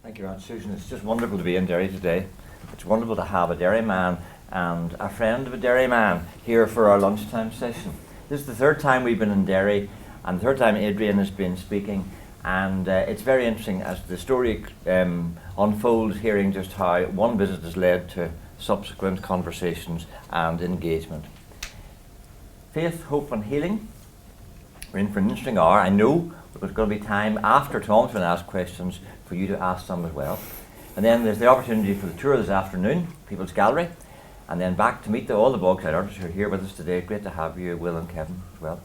Thank you very much, Susan. It's just wonderful to be in Derry today. It's wonderful to have a dairyman and a friend of a dairyman here for our lunchtime session. This is the third time we've been in Derry, and the third time Adrienne has been speaking, and it's very interesting as the story unfolds, hearing just how one visit has led to subsequent conversations and engagement. Faith, hope and healing. We're in for an interesting hour. I know there's going to be time after Tom's going to ask questions for you to ask some as well. And then there's the opportunity for the tour this afternoon, People's Gallery, and then back to meet all the Bogside Artists who are here with us today. Great to have you, Will and Kevin, as well.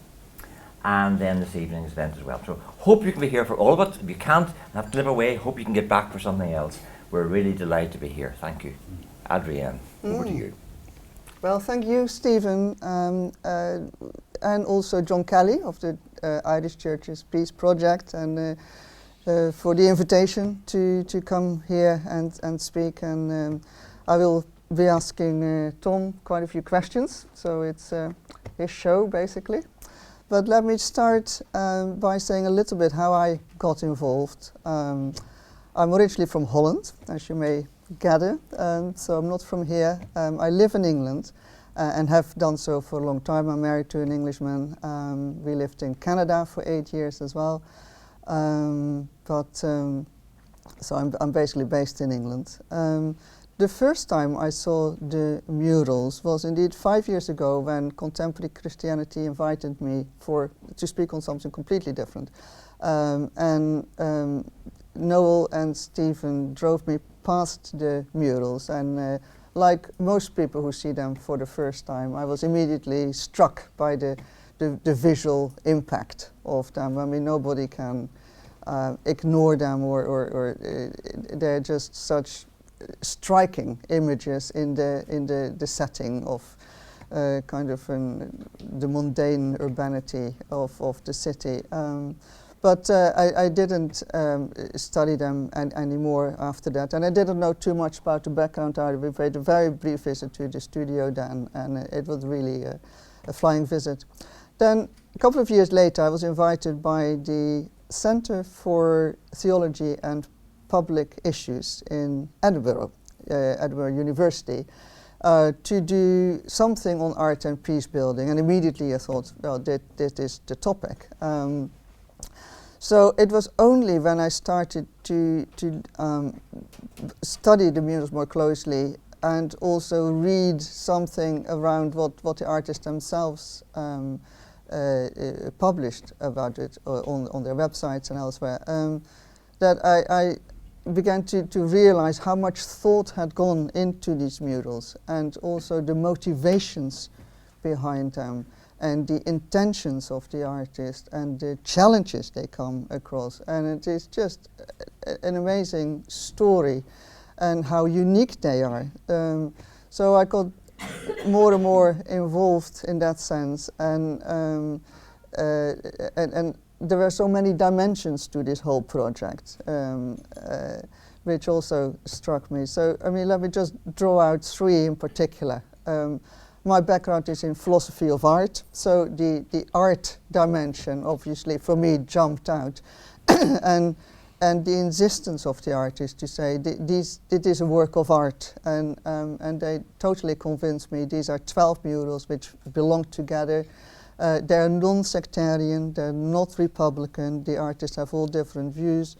And then this evening's event as well. So hope you can be here for all of it. If you can't, have to live away, hope you can get back for something else. We're really delighted to be here. Thank you. Adrienne, over to you. Well, thank you, Stephen, and also John Kelly of the Irish Church's Peace Project, and for the invitation to come here and speak. And I will be asking Tom quite a few questions, so it's his show basically. But let me start by saying a little bit how I got involved. I'm originally from Holland, as you may gather, so I'm not from here. I live in England and have done so for a long time. I'm married to an Englishman. We lived in Canada for 8 years as well. So I'm basically based in England. The first time I saw the murals was indeed 5 years ago, when Contemporary Christianity invited me to speak on something completely different. Noel and Stephen drove me past the murals, and like most people who see them for the first time, I was immediately struck by the visual impact of them. I mean, nobody can ignore them, or they're just such striking images in the setting of kind of the mundane urbanity of the city. But I didn't study them anymore after that, and I didn't know too much about the background either. We paid a very brief visit to the studio then, and it was really a flying visit. Then a couple of years later, I was invited by the Centre for Theology and Public Issues in Edinburgh, Edinburgh University, to do something on art and peace building, and immediately I thought, well, this is the topic. So it was only when I started to study the murals more closely and also read something around what the artists themselves published about it on their websites and elsewhere, that I began to realize how much thought had gone into these murals, and also the motivations behind them, and the intentions of the artist, and the challenges they come across. And it is just an amazing story, and how unique they are. So I got more and more involved in that sense, and there were so many dimensions to this whole project, which also struck me. So, I mean, let me just draw out three in particular. My background is in philosophy of art, so the art dimension obviously for me jumped out, and the insistence of the artist to say it is a work of art, and they totally convinced me. These are 12 murals which belong together. They're non-sectarian, they're not Republican, the artists have all different views.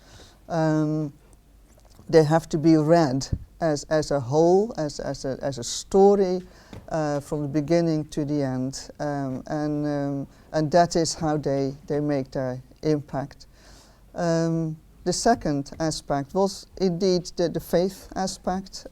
They have to be read as a whole, as a story, from the beginning to the end, and that is how they make their impact. The second aspect was indeed the faith aspect.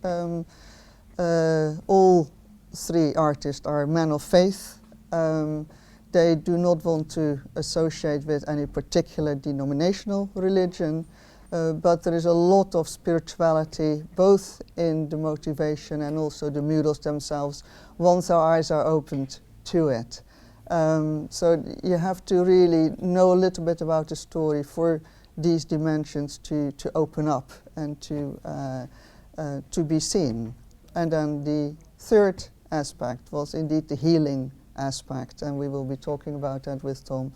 All three artists are men of faith. They do not want to associate with any particular denominational religion, but there is a lot of spirituality, both in the motivation and also the murals themselves, once our eyes are opened to it. So you have to really know a little bit about the story for these dimensions to open up and to be seen. And then the third aspect was indeed the healing aspect, and we will be talking about that with Tom.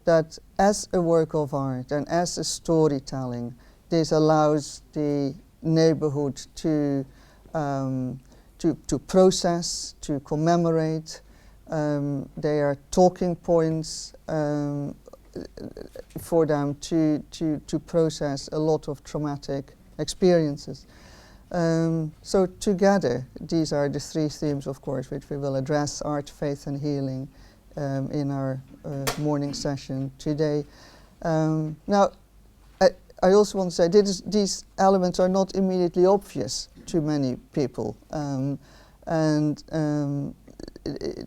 That as a work of art and as a storytelling, this allows the neighborhood to process, to commemorate. They are talking points for them to process a lot of traumatic experiences. So together, these are the three themes, of course, which we will address: art, faith, and healing, in our morning session today. Now, I also want to say these elements are not immediately obvious to many people, and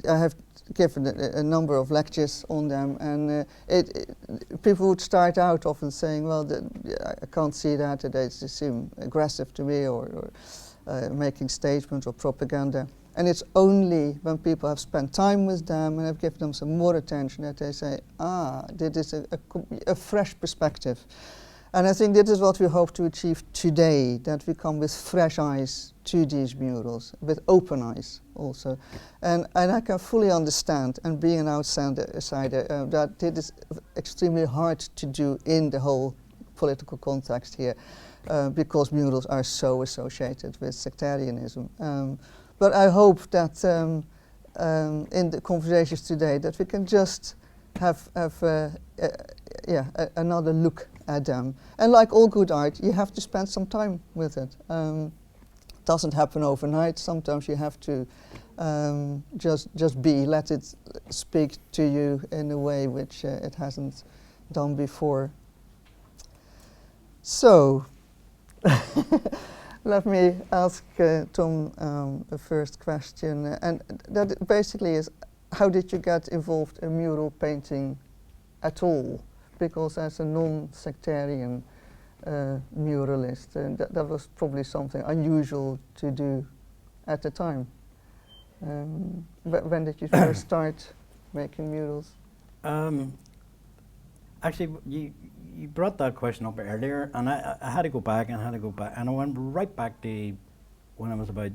I have given a number of lectures on them, and people would start out often saying, well, I can't see that, they seem aggressive to me, or making statements or propaganda. And it's only when people have spent time with them and have given them some more attention that they say, this is a fresh perspective. And I think this is what we hope to achieve today, that we come with fresh eyes to these murals, with open eyes also. And I can fully understand, and being an outsider, that it is extremely hard to do in the whole political context here, because murals are so associated with sectarianism. But I hope that in the conversations today that we can just have another look at them. And like all good art, you have to spend some time with it. It doesn't happen overnight. Sometimes you have to just be, let it speak to you in a way which it hasn't done before. So, let me ask Tom the first question, and that basically is, how did you get involved in mural painting at all? Because as a non-sectarian muralist, that was probably something unusual to do at the time. When did you first start making murals? Actually, you brought that question up earlier, and I had to go back, and I went right back to when I was about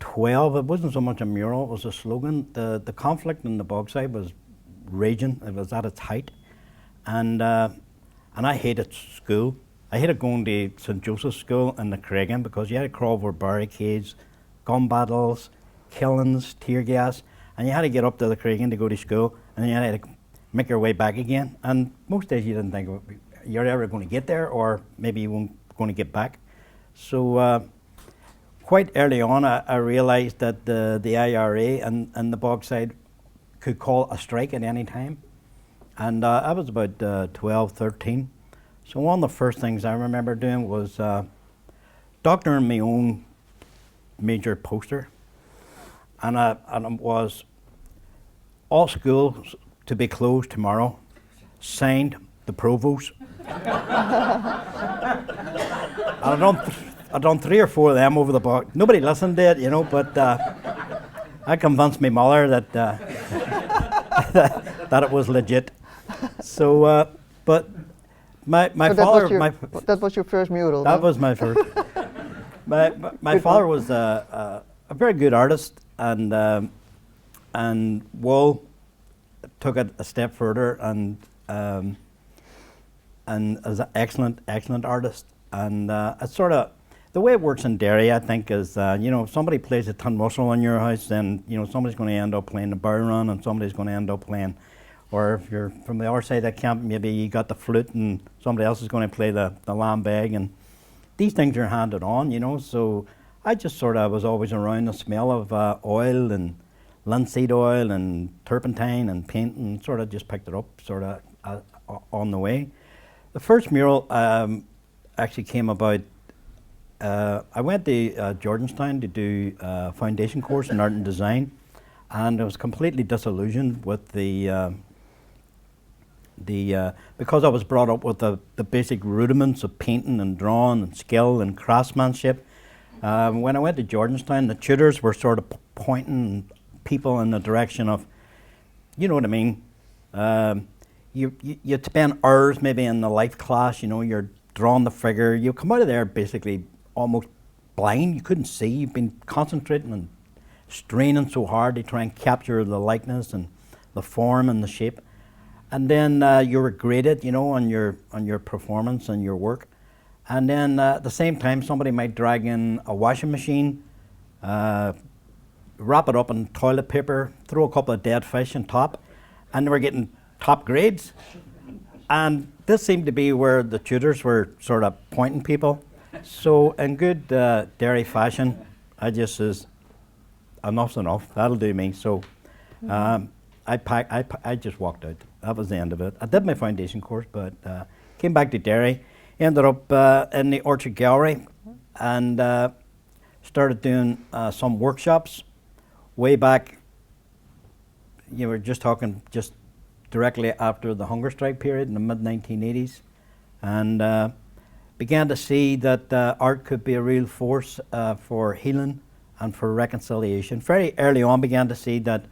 12. It wasn't so much a mural, it was a slogan. The conflict in the Bogside was raging, it was at its height, and I hated school. I hated going to St. Joseph's School in the Craigan, because you had to crawl over barricades, gun battles, killings, tear gas, and you had to get up to the Craigan to go to school, and then you had to make your way back again. And most days you didn't think you're ever going to get there, or maybe you weren't going to get back. So quite early on, I realised that the IRA and the Bogside could call a strike at any time. And I was about 12, 13. So one of the first things I remember doing was doctoring my own major poster. And it was all schools to be closed tomorrow, signed the provost. I done 3 or 4 of them over the box. Nobody listened to it, you know, but I convinced my mother that that it was legit. So, but my so father, that was your first mural. That was my first. my father was a very good artist, and Wall took it a step further, and is an excellent artist. And it's sort of the way it works in Derry, I think, is you know, if somebody plays a tin whistle in your house, then you know somebody's going to end up playing the barrel run, and somebody's going to end up playing. Or if you're from the other side of the camp, maybe you got the flute, and somebody else is going to play the lambeg, and these things are handed on, you know. So I just sort of was always around the smell of oil and linseed oil and turpentine and paint, and sort of just picked it up sort of on the way. The first mural actually came about, I went to Georgetown to do a foundation course in art and design, and I was completely disillusioned with because I was brought up with the basic rudiments of painting and drawing and skill and craftsmanship. When I went to Georgetown, the tutors were sort of pointing people in the direction of, you know what I mean, you'd spend hours maybe in the life class, you know, you're drawing the figure, you come out of there basically almost blind, you couldn't see, you've been concentrating and straining so hard to try and capture the likeness and the form and the shape. And then you were graded, you know, on your performance and your work. And then at the same time, somebody might drag in a washing machine, wrap it up in toilet paper, throw a couple of dead fish on top, and they were getting top grades. And this seemed to be where the tutors were sort of pointing people. So in good Derry fashion, I just says, enough's enough, that'll do me. So I just walked out. That was the end of it. I did my foundation course, but came back to Derry, ended up in the Orchard Gallery, and started doing some workshops way back. You were just talking just directly after the hunger strike period in the mid-1980s, and began to see that art could be a real force for healing and for reconciliation. Very early on began to see that,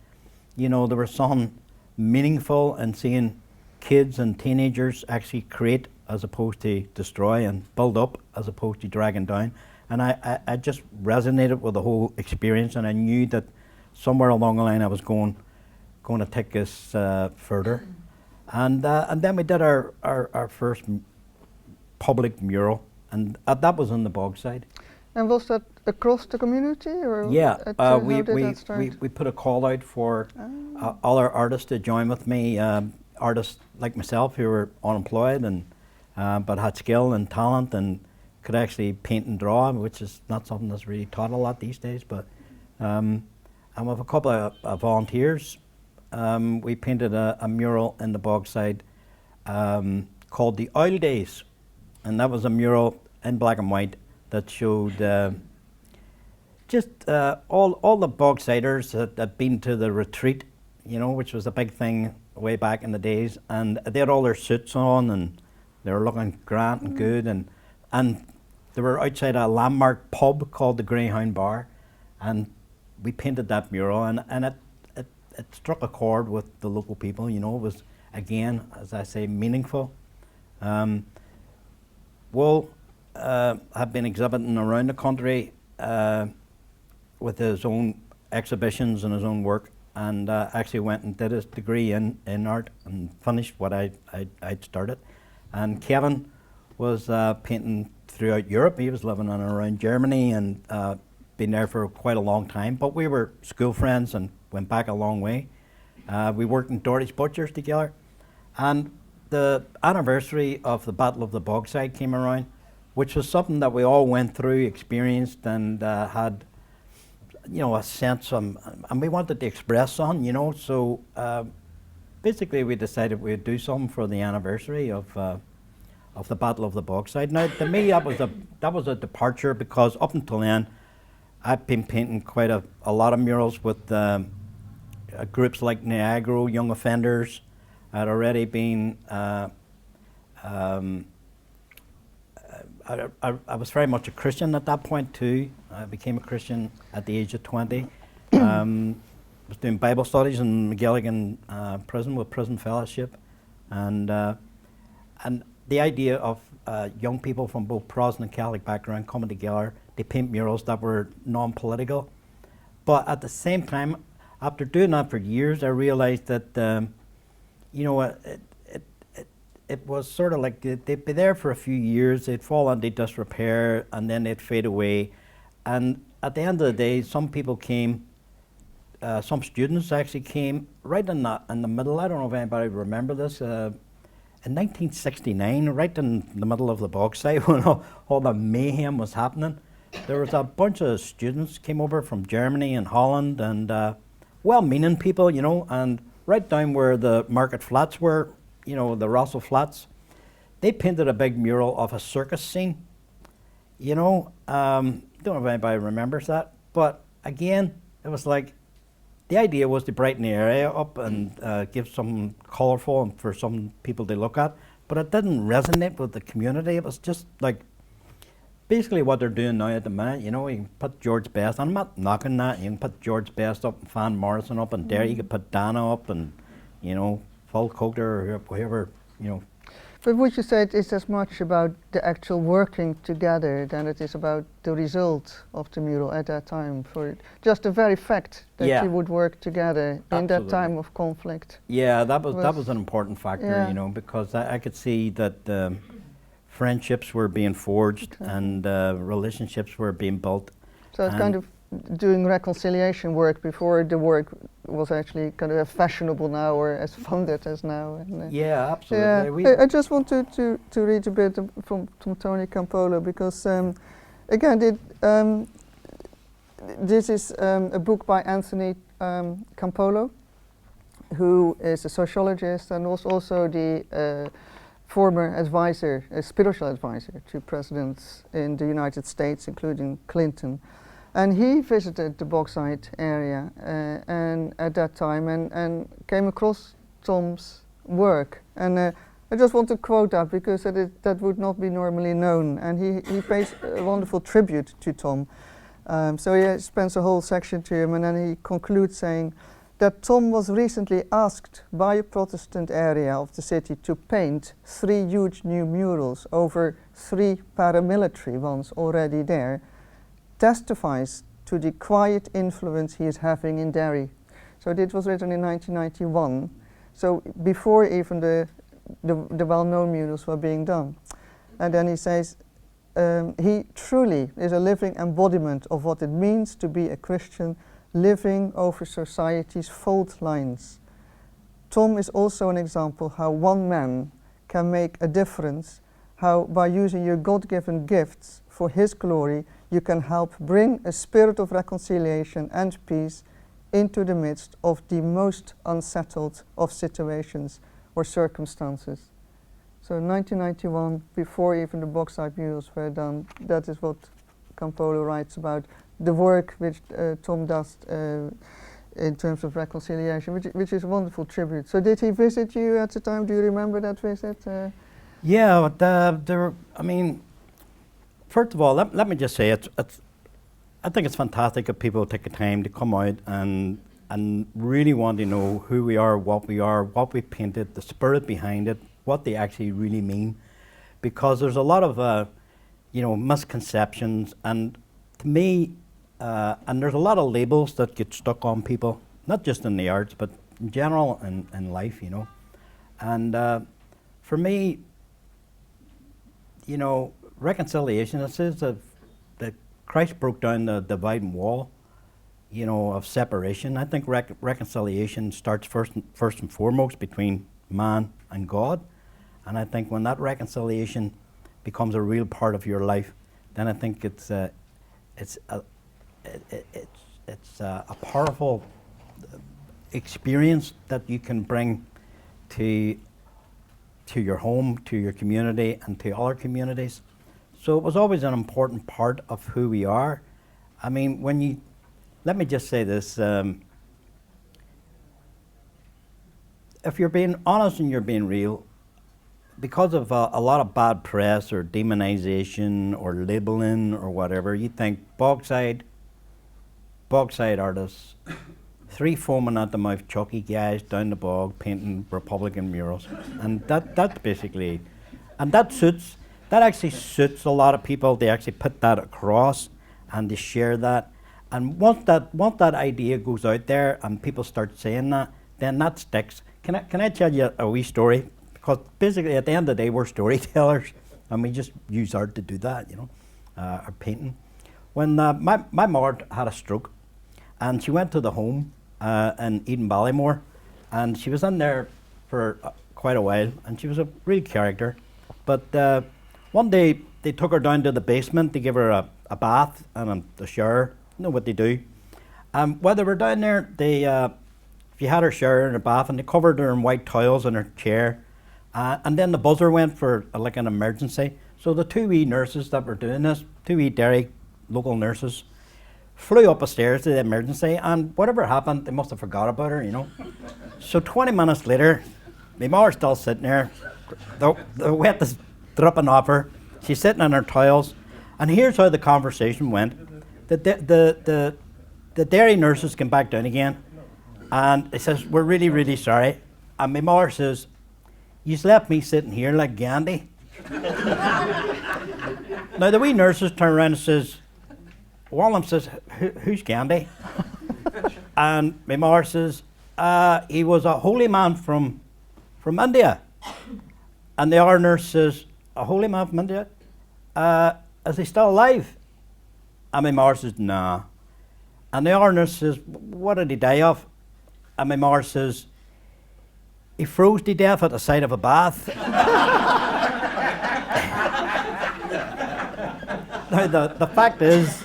you know, there was something meaningful in seeing kids and teenagers actually create as opposed to destroy, and build up as opposed to dragging down. And I just resonated with the whole experience, and I knew that somewhere along the line I was going to take this further. And then we did our first public mural, and that was in the Bogside. And was that across the community, or yeah, how did that start? we put a call out for other artists to join with me, artists like myself who were unemployed and but had skill and talent and could actually paint and draw, which is not something that's really taught a lot these days. But and with a couple of volunteers, we painted a mural in the Bogside called The Oil Days, and that was a mural in black and white that showed just all the Bogsiders that had been to the retreat, you know, which was a big thing way back in the days, and they had all their suits on and they were looking grand and good, and they were outside a landmark pub called the Greyhound Bar, and we painted that mural, and it struck a chord with the local people. You know, it was, again, as I say, meaningful. Will have been exhibiting around the country with his own exhibitions and his own work, and actually went and did his degree in art and finished what I'd started. And Kevin was painting throughout Europe. He was living in and around Germany and been there for quite a long time. But we were school friends and went back a long way. We worked in Doherty's Butchers together. And the anniversary of the Battle of the Bogside came around, which was something that we all went through, experienced, and had, you know, a sense of, and we wanted to express something, you know. So basically we decided we'd do something for the anniversary of the Battle of the Bogside. Now, to me, that was a departure, because up until then, I've been painting quite a lot of murals with groups like Niagara, Young Offenders. I'd already been, I was very much a Christian at that point too. I became a Christian at the age of 20. Was doing Bible studies in McGilligan prison with Prison Fellowship, and the idea of young people from both Protestant and Catholic background coming together to paint murals that were non-political. But at the same time, after doing that for years, I realized that you know, it was sort of like they'd be there for a few years, they'd fall into disrepair, and then they'd fade away. And at the end of the day, some people came, some students actually came right in the middle. I don't know if anybody remember this. In 1969, right in the middle of the Bogside, when all the mayhem was happening, there was a bunch of students came over from Germany and Holland, and well-meaning people, you know, and right down where the market flats were, you know, the Russell Flats, they painted a big mural of a circus scene. You know, don't know if anybody remembers that, but again, it was like, the idea was to brighten the area up and give something colourful and for some people to look at, but it didn't resonate with the community. It was just like, basically what they're doing now at the minute, you know, you can put George Best, I'm not knocking that, you can put George Best up and Van Morrison up and there, you could put Dana up and, you know, Phil Coulter or whoever, you know. But would you say it is as much about the actual working together than it is about the result of the mural at that time? For just the very fact that you would work together in that time of conflict. Yeah, that was an important factor, you know, because I could see that friendships were being forged, and relationships were being built. So it's kind of doing reconciliation work before the work was actually kind of fashionable now or as funded as now. And, Yeah, absolutely. I just want to read a bit from Tony Campolo, because again, this is a book by Anthony Campolo, who is a sociologist and was also the former advisor, a spiritual advisor to presidents in the United States, including Clinton. And he visited the Bogside area and at that time and came across Tom's work. And I just want to quote that, because that would not be normally known. And he pays a wonderful tribute to Tom. So he spends a whole section to him, and then he concludes saying that Tom was recently asked by a Protestant area of the city to paint 3 huge new murals over 3 paramilitary ones already there, testifies to the quiet influence he is having in Derry. So this was written in 1991, so before even the well-known murals were being done. And then he says, he truly is a living embodiment of what it means to be a Christian living over society's fault lines. Tom is also an example how one man can make a difference, how by using your God-given gifts for his glory, you can help bring a spirit of reconciliation and peace into the midst of the most unsettled of situations or circumstances. So in 1991, before even the Bogside murals were done, that is what Campolo writes about the work which Tom does in terms of reconciliation, which is a wonderful tribute. So did he visit you at the time? Do you remember that visit? Yeah, but I mean, first of all, let me just say, I think it's fantastic that people take the time to come out and really want to know who we are, what we painted, the spirit behind it, what they actually really mean, because there's a lot of misconceptions, and to me, and there's a lot of labels that get stuck on people, not just in the arts, but in general in life, and for me, reconciliation, it says that Christ broke down the dividing wall, of separation. I think reconciliation starts first and foremost between man and God. And I think when that reconciliation becomes a real part of your life, then I think it's a powerful experience that you can bring to your home, to your community, and to other communities. So it was always an important part of who we are. I mean, let me just say this, if you're being honest and you're being real, because of a lot of bad press or demonization or labeling or whatever, you think Bogside Artists, 3 foaming at the mouth chucky guys down the bog painting Republican murals. And that's basically, and that actually suits a lot of people. They actually put that across and they share that. And once that idea goes out there and people start saying that, then that sticks. Can I tell you a wee story? Because basically at the end of the day, we're storytellers and we just use art to do that, our painting. When my mother had a stroke and she went to the home in Eden Ballymore, and she was in there for quite a while, and she was a real character. But one day they took her down to the basement to give her a bath and a shower. You know what they do. While they were down there, she had her shower and her bath, and they covered her in white towels in her chair. And then the buzzer went for like an emergency. So the 2 wee nurses that were doing this, 2 wee Derry local nurses, flew up the stairs to the emergency, and whatever happened, they must have forgot about her, So 20 minutes later, my mother's still sitting there, the wet is dripping off her, she's sitting in her towels, and here's how the conversation went. The Derry nurses came back down again, and it says, "We're really, really sorry." And my mother says, "You've left me sitting here like Gandhi." Now the wee nurses turn around and says, one of them says, "Who's Gandhi?" And my mother says, "He was a holy man from India." And the other nurse says, a holy man from India. Is he still alive? And my mother says, nah. And the other nurse says, what did he die of? And my mother says, he froze to death at the side of a bath. Now, the fact is,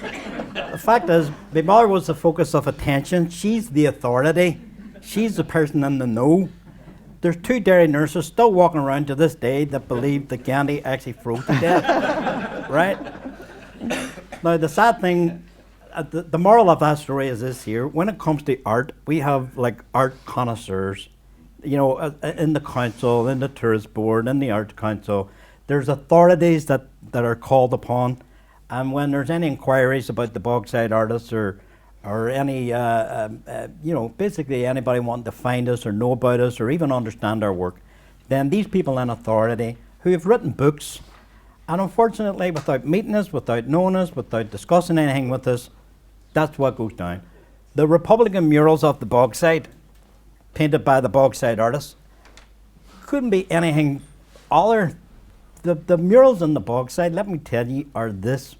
my mother was the focus of attention. She's the authority. She's the person in the know. There's 2 Derry nurses still walking around to this day that believe that Gandhi actually froze to death, right? Now, the sad thing, the moral of that story is this here. When it comes to art, we have like art connoisseurs, you know, in the council, in the tourist board, in the arts council. There's authorities that are called upon. And when there's any inquiries about the Bogside Artists or any, you know, basically anybody wanting to find us or know about us or even understand our work, then these people in authority who have written books, and unfortunately without meeting us, without knowing us, without discussing anything with us, that's what goes down. The Republican murals of the Bogside, painted by the Bogside Artists, couldn't be anything other. The murals in the Bogside, let me tell you, are this.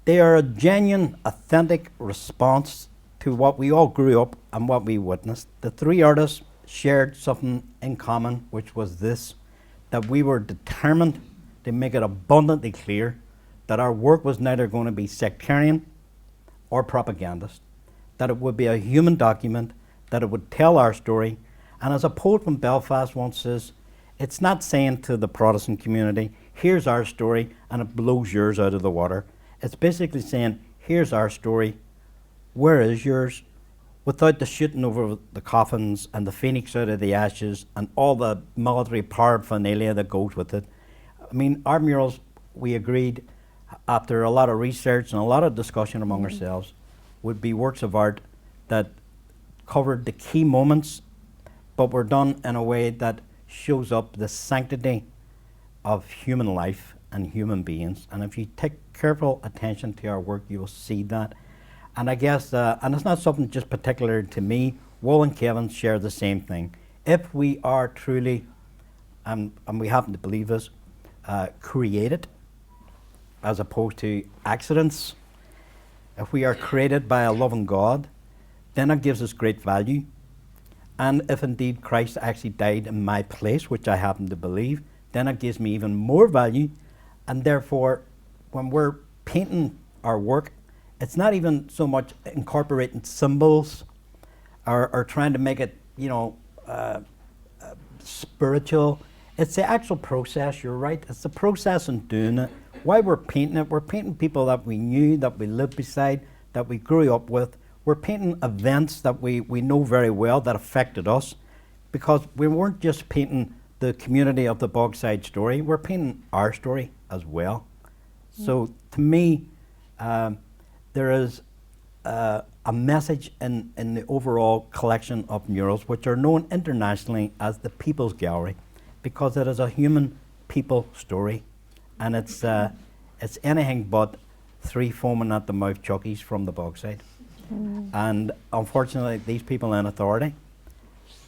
They are a genuine, authentic response to what we all grew up and what we witnessed. The 3 artists shared something in common, which was this, that we were determined to make it abundantly clear that our work was neither going to be sectarian or propagandist, that it would be a human document, that it would tell our story. And as a poet from Belfast once says, it's not saying to the Protestant community, here's our story and it blows yours out of the water. It's basically saying, here's our story, where is yours? Without the shooting over the coffins and the phoenix out of the ashes and all the military paraphernalia that goes with it. I mean, our murals, we agreed after a lot of research and a lot of discussion among ourselves, would be works of art that covered the key moments, but were done in a way that shows up the sanctity of human life and human beings. And if you take careful attention to our work, you will see that. And I guess, and it's not something just particular to me, Will and Kevin share the same thing. If we are truly, and we happen to believe this, created, as opposed to accidents, if we are created by a loving God, then it gives us great value. And if indeed Christ actually died in my place, which I happen to believe, then it gives me even more value. And therefore, when we're painting our work, it's not even so much incorporating symbols or trying to make it, you know, spiritual. It's the actual process, you're right. It's the process in doing it. Why we're painting it, we're painting people that we knew, that we lived beside, that we grew up with. We're painting events that we know very well that affected us, because we weren't just painting the community of the Bogside story, we're painting our story as well. So to me, there is a message in the overall collection of murals, which are known internationally as the People's Gallery, because it is a human people story, and it's anything but 3 foaming at the mouth chuckies from the Bogside. And unfortunately, these people in authority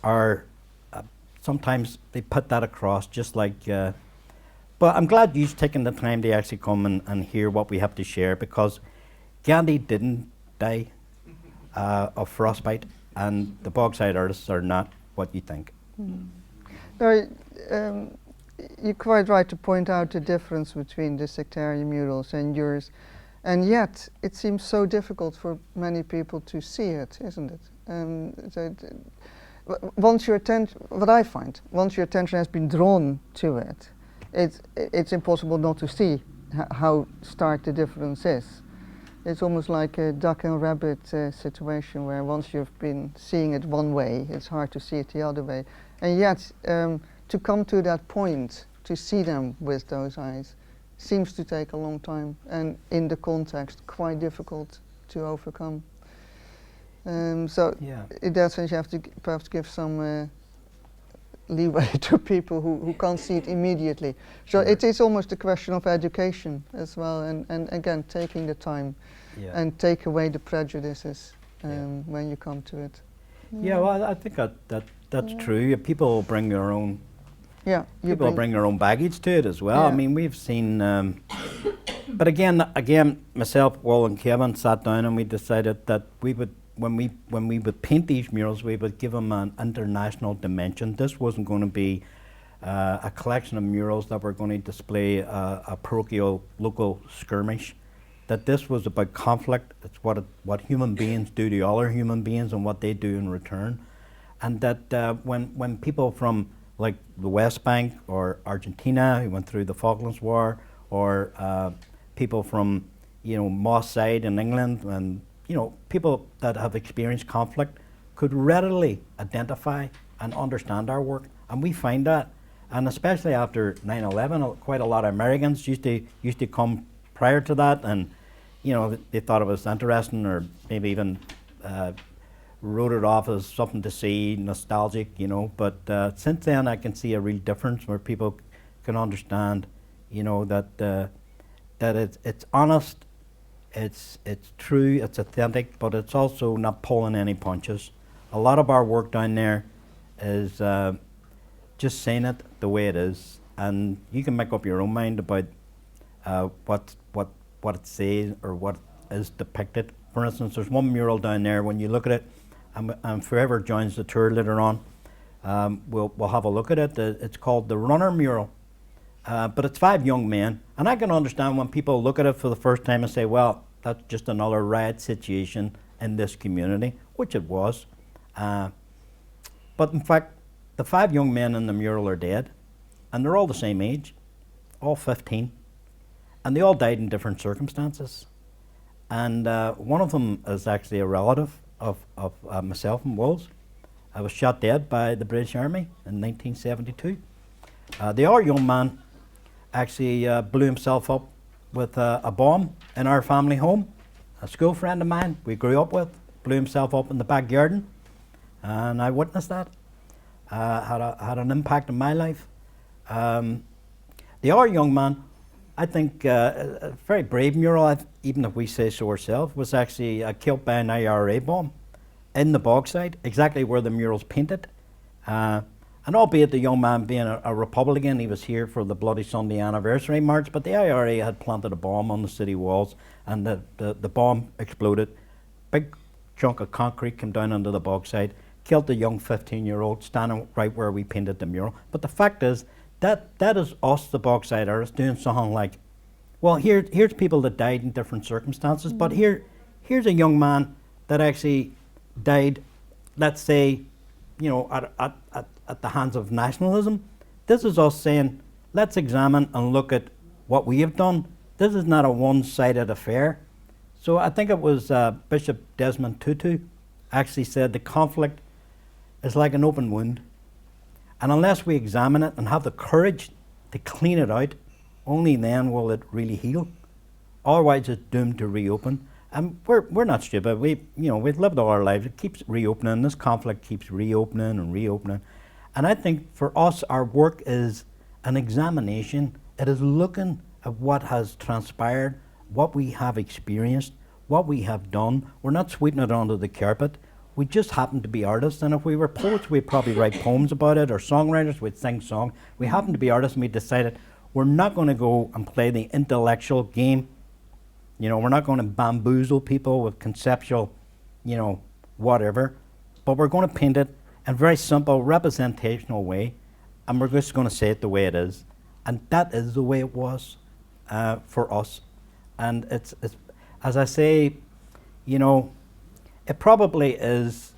are sometimes they put that across, just like. But I'm glad you've taken the time to actually come and hear what we have to share, because Gandhi didn't die of frostbite, and the Bogside Artists are not what you think. No, you're quite right to point out the difference between the sectarian murals and yours. And yet, it seems so difficult for many people to see it, isn't it? Once your attention, what I find, once your attention has been drawn to it, it's impossible not to see how stark the difference is. It's almost like a duck and rabbit situation, where once you've been seeing it one way, it's hard to see it the other way. And yet, to come to that point, to see them with those eyes, seems to take a long time, and in the context, quite difficult to overcome. So Yeah. in that sense, you have to perhaps give some leeway to people who can't see it immediately. So it is almost a question of education as well, and again, taking the time and take away the prejudices when you come to it. Yeah, well, I think that's true. People bring their own Yeah, People bring their own baggage to it as well. Yeah. I mean, we've seen, but again, myself, Will, and Kevin sat down and we decided that we would, when we would paint these murals, we would give them an international dimension. This wasn't going to be a collection of murals that were going to display a parochial local skirmish. That this was about conflict. It's what human beings do to other human beings and what they do in return. And that when people from like the West Bank or Argentina who went through the Falklands War, or people from Moss Side in England, and people that have experienced conflict could readily identify and understand our work, and we find that, and especially after 9/11, quite a lot of Americans used to come prior to that, and they thought it was interesting, or maybe even wrote it off as something to see, nostalgic, But since then, I can see a real difference where people can understand, that it's honest, it's true, it's authentic, but it's also not pulling any punches. A lot of our work down there is just saying it the way it is, and you can make up your own mind about what it says or what is depicted. For instance, there's one mural down there. When you look at it, and whoever joins the tour later on, we'll have a look at it. It's called the Runner Mural, but it's 5 young men, and I can understand when people look at it for the first time and say, well, that's just another riot situation in this community, which it was. But in fact, the 5 young men in the mural are dead, and they're all the same age, all 15, and they all died in different circumstances. And one of them is actually a relative of myself and Will's. I was shot dead by the British Army in 1972. The other young man actually blew himself up with a bomb in our family home. A school friend of mine we grew up with blew himself up in the back garden, and I witnessed that. Had an impact on my life. The other young man, I think, a very brave mural, even if we say so ourselves, was actually killed by an IRA bomb in the Bogside, exactly where the mural's painted. And albeit the young man being a Republican, he was here for the Bloody Sunday anniversary march, but the IRA had planted a bomb on the city walls, and the bomb exploded. Big chunk of concrete came down onto the Bogside, killed the young 15-year-old standing right where we painted the mural. But the fact is, that is us, the Bogside Artists, doing something like, well, here's people that died in different circumstances, but here's a young man that actually died, let's say, at the hands of nationalism. This is us saying, let's examine and look at what we have done. This is not a one-sided affair. So I think it was Bishop Desmond Tutu actually said the conflict is like an open wound. And unless we examine it and have the courage to clean it out, only then will it really heal. Otherwise it's doomed to reopen. And we're not stupid. We've lived all our lives. It keeps reopening. This conflict keeps reopening and reopening. And I think for us, our work is an examination. It is looking at what has transpired, what we have experienced, what we have done. We're not sweeping it under the carpet. We just happen to be artists, and if we were poets, we'd probably write poems about it, or songwriters, we'd sing songs. We happen to be artists, and we decided we're not going to go and play the intellectual game. We're not going to bamboozle people with conceptual, whatever, but we're going to paint it in a very simple, representational way, and we're just going to say it the way it is. And that is the way it was for us. And it's as I say, it probably is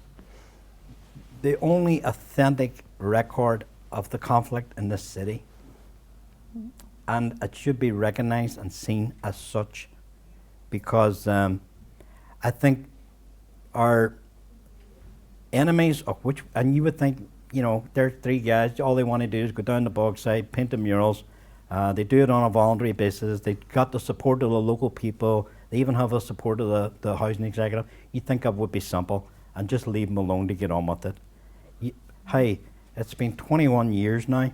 the only authentic record of the conflict in this city. And it should be recognized and seen as such, because I think our enemies, of which, and you would think, there are 3 guys, all they want to do is go down the Bogside, paint the murals. They do it on a voluntary basis. They've got the support of the local people. They even have the support of the housing executive. You'd think it would be simple and just leave them alone to get on with it. Hey, it's been 21 years now,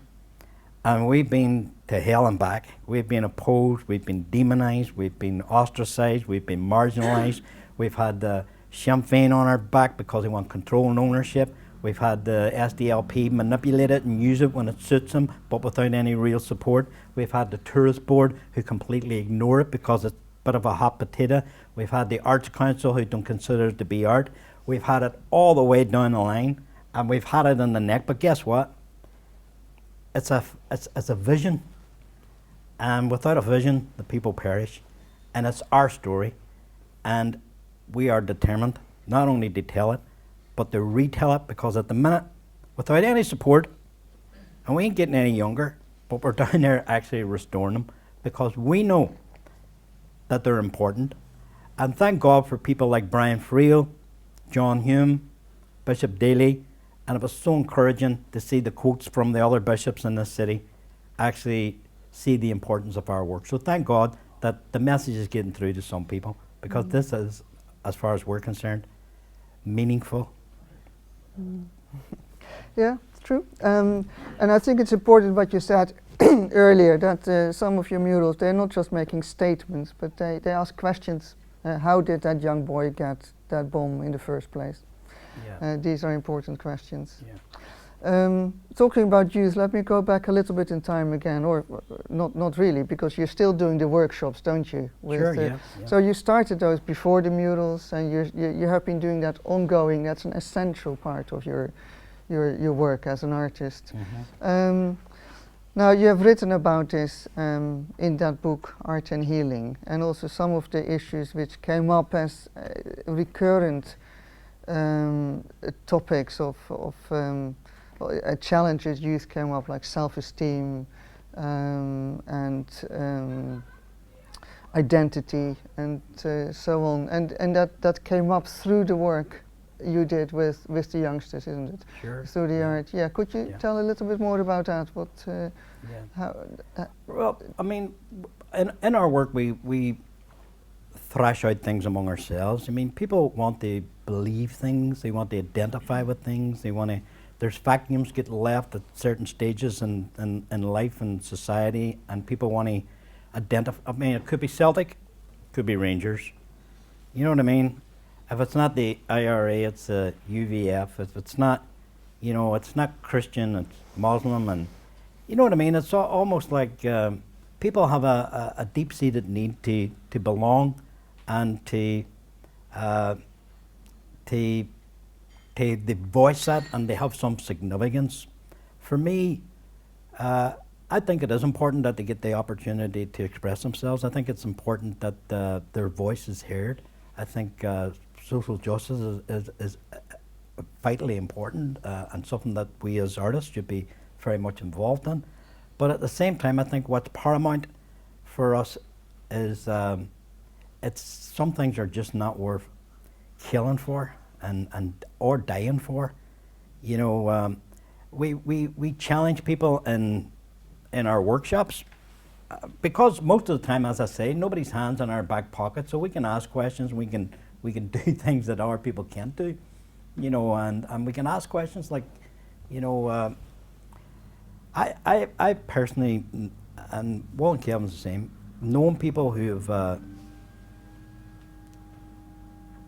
and we've been to hell and back. We've been opposed, we've been demonized, we've been ostracized, we've been marginalized. We've had Sinn Féin on our back because they want control and ownership. We've had the SDLP manipulate it and use it when it suits them, but without any real support. We've had the tourist board who completely ignore it because it's a bit of a hot potato. We've had the Arts Council who don't consider it to be art. We've had it all the way down the line, and we've had it in the neck. But guess what? It's a vision, and without a vision, the people perish. And it's our story, and we are determined not only to tell it, but to retell it, because at the minute, without any support, and we ain't getting any younger, but we're down there actually restoring them, because we know that they're important. And thank God for people like Brian Friel, John Hume, Bishop Daly, and it was so encouraging to see the quotes from the other bishops in this city actually see the importance of our work. So thank God that the message is getting through to some people, because this is, as far as we're concerned, meaningful. Yeah, it's true. And I think it's important what you said earlier, that some of your murals, they're not just making statements, but they ask questions. How did that young boy get that bomb in the first place? Yeah. These are important questions. Yeah. Talking about youth, let me go back a little bit in time again, or not really, because you're still doing the workshops, don't you? Sure, yeah. So you started those before the murals, and you have been doing that ongoing. That's an essential part of your work as an artist. Mm-hmm. Now you have written about this in that book, Art and Healing, and also some of the issues which came up as recurrent topics of challenges youth came up, like self-esteem and identity and so on, and that came up through the work you did with the youngsters, isn't it? Sure. Through the art. Yeah. Could you tell a little bit more about that? What? How? Well, I mean, in our work, we thrash out things among ourselves. I mean, people want to believe things. They want to identify with things. They want to. There's vacuums get left at certain stages in life and society, and people want to identify. I mean, it could be Celtic, could be Rangers. You know what I mean? If it's not the IRA, it's the UVF. If it's not, you know, it's not Christian, it's Muslim, and you know what I mean? It's almost like people have a deep-seated need to belong and to voice that, and they have some significance. For me, I think it is important that they get the opportunity to express themselves. I think it's important that their voice is heard. I think social justice is vitally important and something that we as artists should be very much involved in. But at the same time, I think what's paramount for us is some things are just not worth killing for and or dying for. You know, we challenge people in our workshops because most of the time, as I say, nobody's hands in our back pocket, so we can ask questions. We can do things that our people can't do. You know, and we can ask questions like, you know, I personally, and Wal and Kevin's the same, known people who have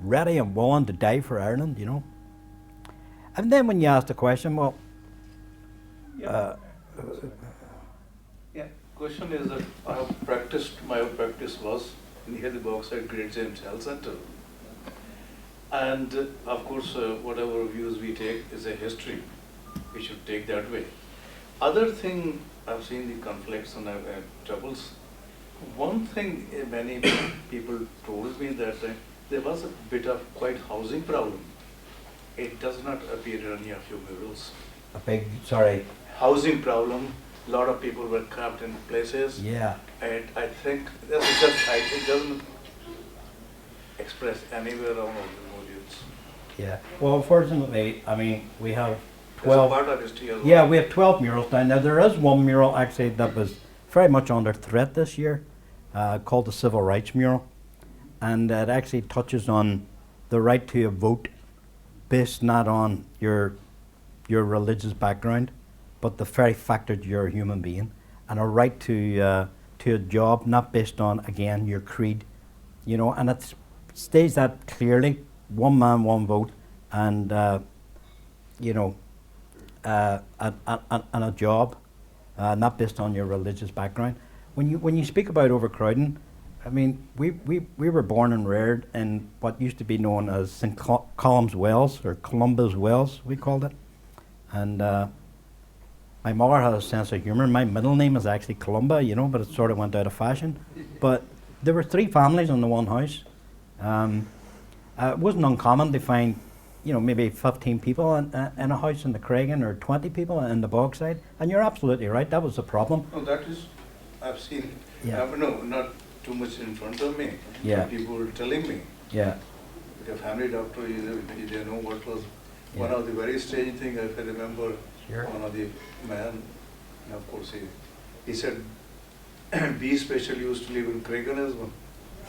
ready and willing to die for Ireland, you know. And then when you ask the question, well, question is that my practice was near the Bogside Great James Health Center. And of course, whatever views we take is a history. We should take that way. Other thing, I've seen the conflicts and troubles. One thing many people told me that there was a bit of quite housing problem. It does not appear in any of your murals. a big, sorry. Housing problem. A lot of people were trapped in places. Yeah. And I think that's just, it doesn't express anywhere around all the modules. Yeah. Well, fortunately, I mean, we have There's 12. a part of history as well. Yeah, we have 12 murals down there. There is one mural actually that was very much under threat this year, called the Civil Rights Mural. And it actually touches on the right to a vote based not on your religious background, but the very fact that you're a human being, and a right to a job not based on, again, your creed, you know, and it states that clearly, one man, one vote, and you know, and a job, not based on your religious background. When you speak about overcrowding, I mean, we were born and reared in what used to be known as St. Columba's Wells, or Columba's Wells, we called it. And my mother had a sense of humour. My middle name is actually Columba, you know, but it sort of went out of fashion. But there were 3 families in the one house. It wasn't uncommon to find, you know, maybe 15 people in a house in the Craigan, or 20 people in the Bogside. And you're absolutely right, that was the problem. No, that is, I've seen, Yeah. no, not too much in front of me. Yeah. But people were telling me, Yeah, the family doctor, they know what was one Yeah. of the very strange thing, if I remember, Sure. one of the man, and of course he said, B special used to live in Craigan as well.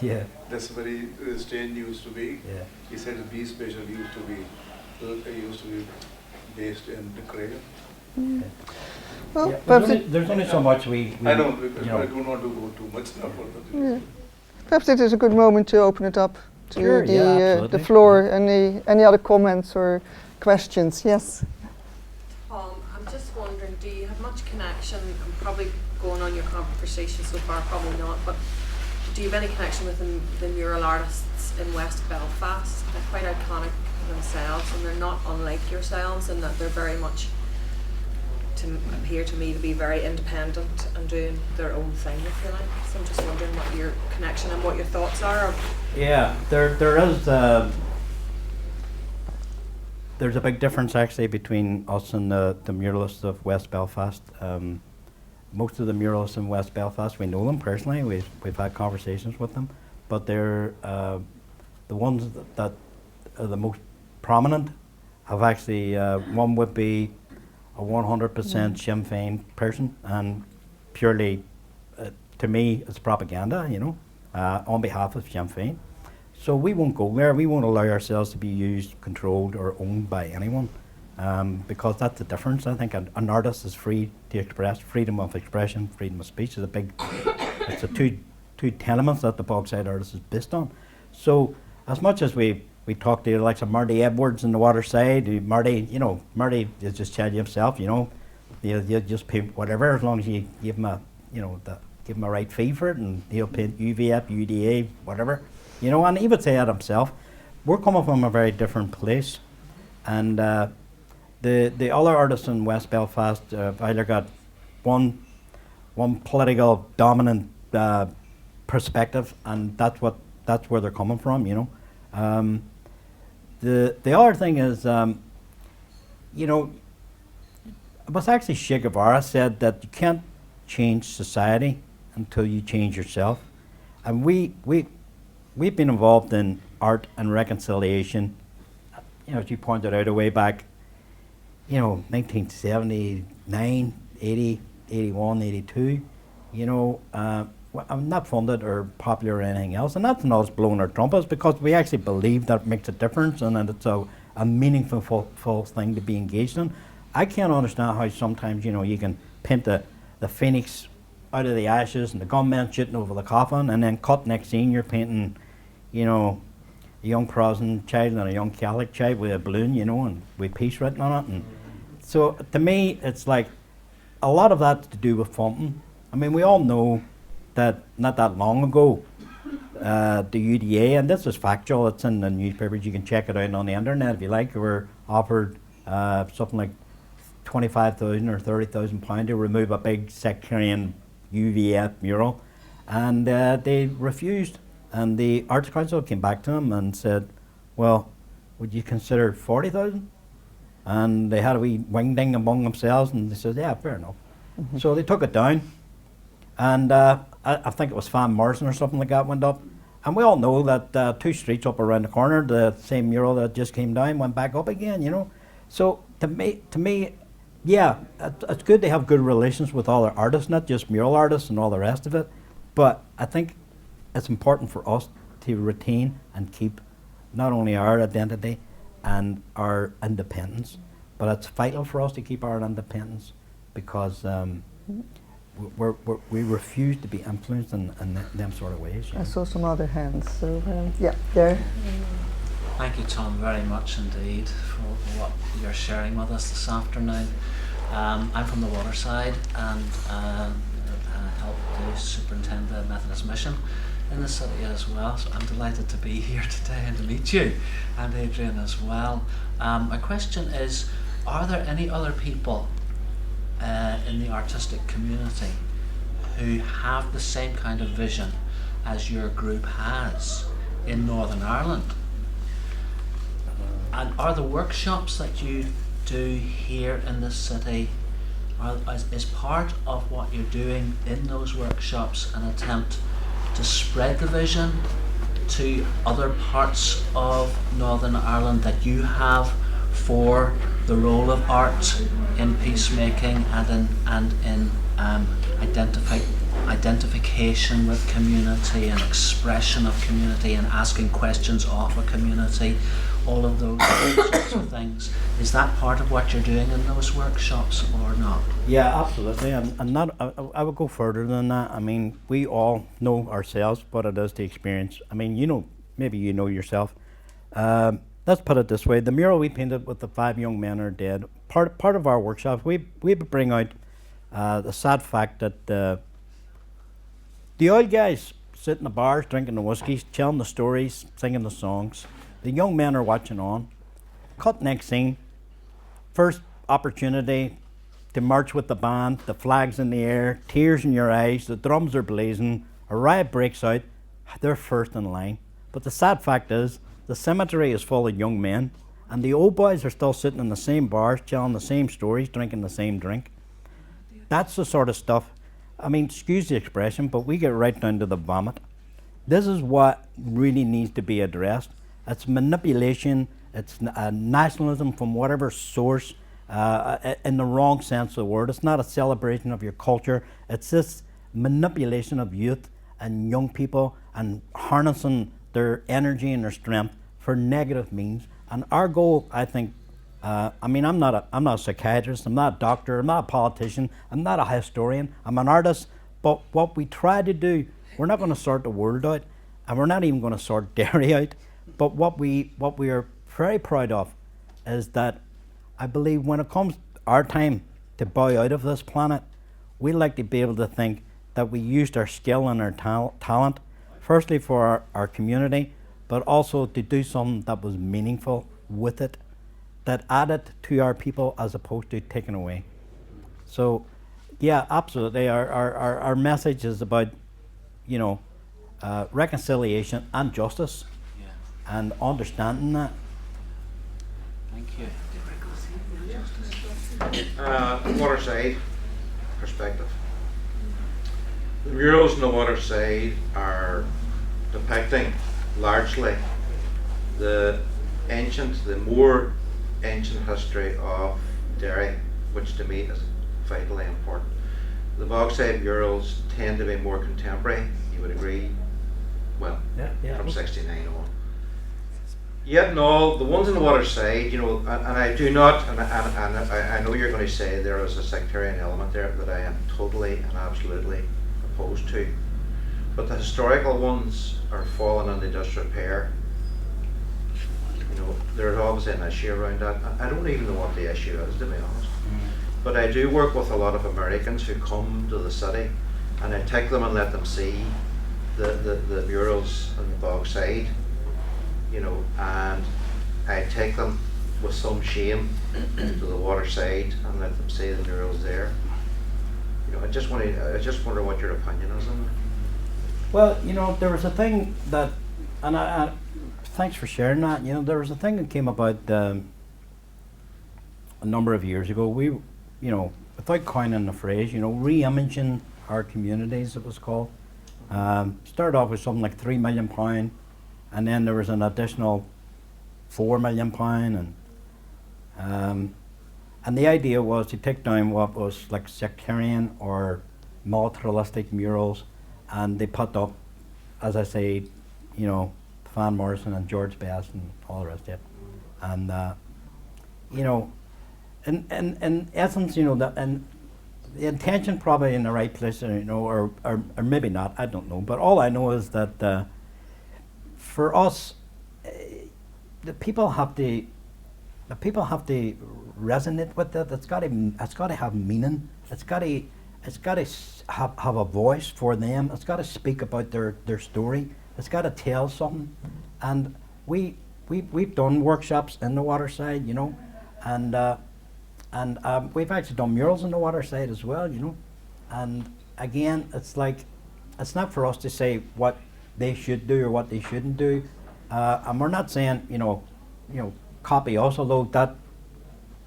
yeah, That's very strange used to be. yeah. He said B special used to be based in the Craigan. Well, Yeah, perhaps, there's only so much we I know, you because know. I don't want to go too much now for that. yeah. Perhaps it is a good moment to open it up to Sure, yeah, the absolutely. floor. Any other comments or questions? Yes. I'm just wondering, do you have much connection, I'm probably going on your conversation so far, probably not, but do you have any connection with the mural artists in West Belfast? They're quite iconic themselves, and they're not unlike yourselves in that they're very much, appear to me to be very independent and doing their own thing, if you like. So I'm just wondering what your connection and what your thoughts are. Yeah, there is. There's a big difference actually between us and the muralists of West Belfast. Most of the muralists in West Belfast, we know them personally. We've had conversations with them, but they're the ones that are the most prominent. Have actually one would be a 100% Sinn Féin person, and purely to me it's propaganda, you know, on behalf of Sinn Féin. So we won't go there. We won't allow ourselves to be used, controlled, or owned by anyone, because that's the difference. I think an artist is free to express. Freedom of expression, freedom of speech is a big. It's the two tenements that the Bogside Artists is based on. So as much as we talk to the likes of Marty Edwards in the Waterside, Marty is just telling himself, you know, you just pay whatever as long as you give him give him a right fee for it, and he'll pay UVF, UDA, whatever. You know, and he would say that himself. We're coming from a very different place, and the other artists in West Belfast have either got one political dominant perspective, and that's where they're coming from. You know, the other thing is, you know, it was actually Che Guevara said that you can't change society until you change yourself, and we've been involved in art and reconciliation, you know, as you pointed out, a way back, you know, 1979, 80, 81, 82, you know, I'm not funded or popular or anything else, and that's not us blowing our trumpets, because we actually believe that it makes a difference and that it's a meaningful full thing to be engaged in. I can't understand how sometimes, you know, you can paint the phoenix out of the ashes and the gunmen shooting over the coffin, and then cut next scene you're painting, you know, a young Protestant child and a young Catholic child with a balloon, you know, and with peace written on it. And so to me, it's like a lot of that's to do with funding. I mean, we all know that not that long ago, the UDA, and this is factual, it's in the newspapers, you can check it out on the internet if you like, were offered something like 25,000 or 30,000 pounds to remove a big sectarian UVF mural, and they refused. And the Arts Council came back to them and said, well, would you consider 40,000? And they had a wee wing-ding among themselves, and they said, yeah, fair enough. Mm-hmm. So they took it down, and I think it was Fan Morrison or something like that went up. And we all know that 2 streets up around the corner, the same mural that just came down went back up again, you know. So to me, yeah, it's good to have good relations with all our artists, not just mural artists and all the rest of it, but I think it's important for us to retain and keep not only our identity and our independence, but it's vital for us to keep our independence, because we refuse to be influenced in them sort of ways. I saw some other hands, so yeah, there. Thank you, Tom, very much indeed for what you're sharing with us this afternoon. I'm from the Waterside and help to superintend the Methodist mission in the city as well. So I'm delighted to be here today and to meet you and Adrienne as well. My question is, are there any other people in the artistic community who have the same kind of vision as your group has in Northern Ireland? And are the workshops that you do here in the city, is part of what you're doing in those workshops an attempt to spread the vision to other parts of Northern Ireland that you have for the role of art in peacemaking and in identification with community and expression of community and asking questions of a community, all of those sorts of things? Is that part of what you're doing in those workshops or not? Yeah, absolutely. And not, I would go further than that. I mean, we all know ourselves what it is to experience. I mean, you know, maybe you know yourself. Let's put it this way: the mural we painted with the 5 young men are dead. Part of our workshops, we bring out the sad fact that the old guys sit in the bars drinking the whiskies, telling the stories, singing the songs. The young men are watching on. Cut next scene. First opportunity to march with the band, the flags in the air, tears in your eyes, the drums are blazing, a riot breaks out. They're first in line. But the sad fact is, the cemetery is full of young men, and the old boys are still sitting in the same bars, telling the same stories, drinking the same drink. That's the sort of stuff, I mean, excuse the expression, but we get right down to the vomit. This is what really needs to be addressed. It's manipulation, it's nationalism from whatever source, in the wrong sense of the word. It's not a celebration of your culture, it's this manipulation of youth and young people and harnessing their energy and their strength for negative means. And our goal, I think, I mean, I'm not a psychiatrist, I'm not a doctor, I'm not a politician, I'm not a historian, I'm an artist, but what we try to do, we're not going to sort the world out, and we're not even going to sort Derry out, but what we are very proud of is that I believe when it comes our time to bow out of this planet, we like to be able to think that we used our skill and our talent, firstly for our community, but also to do something that was meaningful with it, that added to our people as opposed to taken away. So, yeah, absolutely. Our message is about, you know, reconciliation and justice, Yeah. and understanding that. Thank you. Waterside perspective. The murals in the Waterside are depicting largely the more ancient history of Derry, which to me is vitally important. The Bogside murals tend to be more contemporary, you would agree, well, Yeah. from 69 on. Yet in all, the ones in the Waterside, you know, and I do not, and I know you're going to say there is a sectarian element there that I am totally and absolutely opposed to, but the historical ones are falling into disrepair. You know, there's obviously an issue around that. I don't even know what the issue is, to be honest. But I do work with a lot of Americans who come to the city, and I take them and let them see the murals on the Bogside, you know, and I take them with some shame to the Waterside and let them see the murals there. You know, I just wonder what your opinion is on it. Well, you know, there was a thing that, and I thanks for sharing that. You know, there was a thing that came about a number of years ago. We, you know, without coining the phrase, you know, re-imaging our communities, it was called. Started off with something like £3 million, and then there was an additional £4 million, and the idea was to take down what was like sectarian or militaristic murals, and they put up, as I say, you know, Van Morrison and George Best and all the rest of it. And you know, in essence, you know, that, and the intention probably in the right place, you know, or maybe not, I don't know. But all I know is that for us, the people have to resonate with it. It's got to have meaning. It's got to have a voice for them. It's got to speak about their story. It's got to tell something. And we've done workshops in the Waterside, you know, and we've actually done murals in the Waterside as well, you know. And again, it's like, it's not for us to say what they should do or what they shouldn't do. And we're not saying, you know, copy us, although that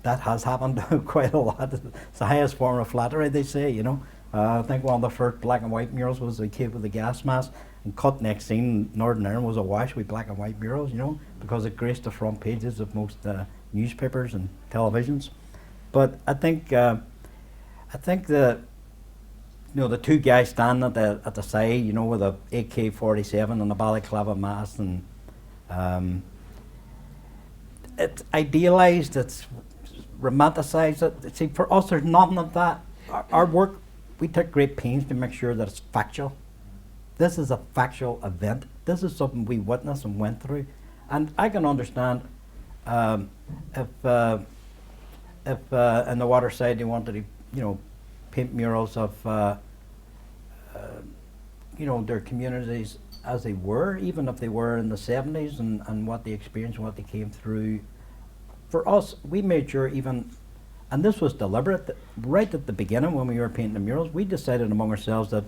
has happened quite a lot. It's the highest form of flattery, they say, you know. I think one of the first black and white murals was the kid with the gas mask, and cut next scene, Northern Ireland was awash with black and white murals, you know, because it graced the front pages of most newspapers and televisions. But I think the the two guys standing at the side, you know, with a AK-47 and a balaclava mask, and it's idealised, it's romanticised. See, for us, there's nothing of that. Our work, we took great pains to make sure that it's factual. This is a factual event. This is something we witnessed and went through, and I can understand if in the Waterside they wanted to, you know, paint murals of their communities as they were, even if they were in the 70s and what they experienced and what they came through. For us, we made sure even, and this was deliberate, that right at the beginning when we were painting the murals, we decided among ourselves that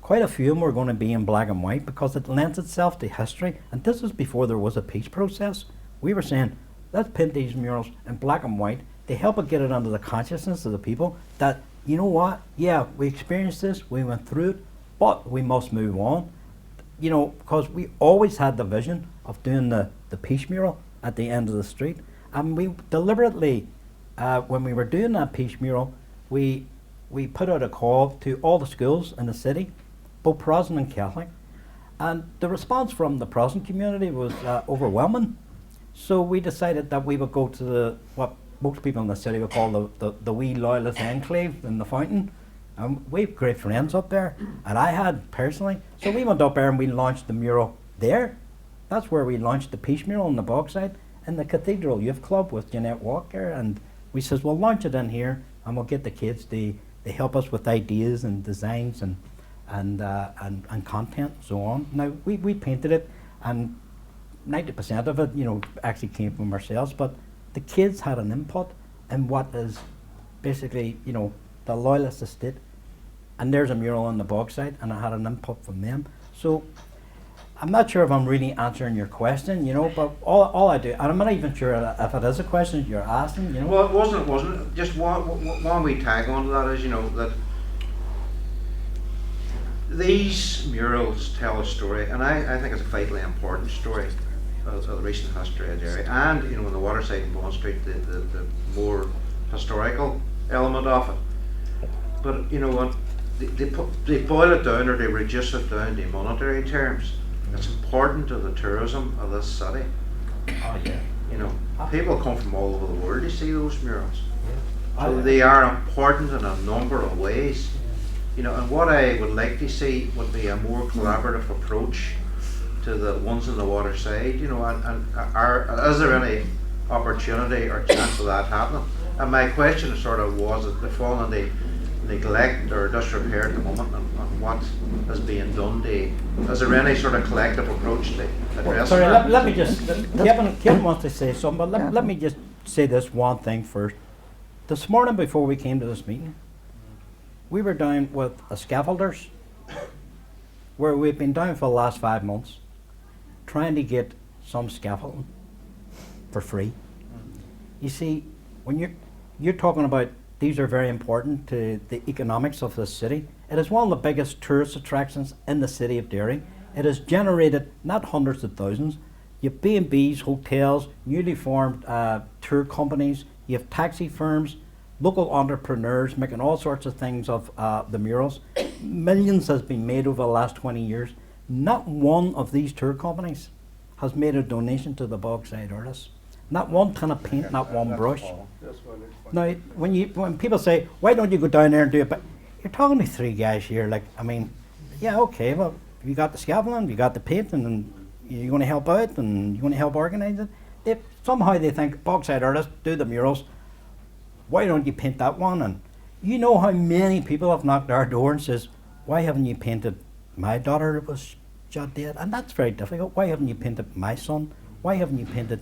quite a few of them were going to be in black and white because it lends itself to history. And this was before there was a peace process. We were saying, let's paint these murals in black and white to help it get it under the consciousness of the people that, you know what, yeah, we experienced this, we went through it, but we must move on. You know, because we always had the vision of doing the peace mural at the end of the street. And we deliberately, when we were doing that peace mural, we put out a call to all the schools in the city, both Protestant and Catholic. And the response from the Protestant community was overwhelming. So we decided that we would go to what most people in the city would call the wee loyalist enclave in the Fountain. We have great friends up there, and I had personally. So we went up there and we launched the mural there. That's where we launched the peace mural in the Bogside, in the Cathedral Youth Club with Jeanette Walker. And we says, we'll launch it in here, and we'll get the kids to help us with ideas and designs and content and so on. Now we painted it, and 90% of it, you know, actually came from ourselves, but the kids had an input in what is basically, you know, the loyalist estate. And there's a mural on the Bogside, and I had an input from them. So I'm not sure if I'm really answering your question, you know, but all I do, and I'm not even sure if it is a question you're asking, you know. Well, it wasn't. Just one wee tag onto that is, you know, that these murals tell a story, and I think it's a vitally important story of the recent history of Derry, and, you know, in the Waterside and Bond Street, the more historical element of it. But, you know what, they boil it down, or they reduce it down to monetary terms. It's important to the tourism of this city. Oh, yeah. You know, people come from all over the world to see those murals. So they are important in a number of ways. You know, and what I would like to see would be a more collaborative approach to the ones in the Waterside, you know, and is there any opportunity or chance of that happening? And my question sort of was, that they fall into neglect or disrepair at the moment, and what is being done to, is there any sort of collective approach to address Sorry, that? let me just, Kevin wants to say something, but let me just say this one thing first. This morning before we came to this meeting, we were down with the scaffolders, where we've been down for the last 5 months, trying to get some scaffolding for free. You see, when you're talking about these are very important to the economics of this city. It is one of the biggest tourist attractions in the city of Derry. It has generated not hundreds of thousands. You have B&Bs, hotels, newly formed tour companies, you have taxi firms, local entrepreneurs making all sorts of things of the murals. Millions has been made over the last 20 years. Not one of these tour companies has made a donation to the Bogside Artists. Not one ton of paint, not one brush. Now, when people say, why don't you go down there and do it? But you're talking to three guys here, like, I mean, yeah, okay, well, you got the scaffolding, you got the painting, and you're going to help out, and you're going to help organise it. somehow they think Bogside Artists do the murals. Why don't you paint that one? And you know how many people have knocked our door and says, why haven't you painted my daughter that was shot dead? And that's very difficult. Why haven't you painted my son? Why haven't you painted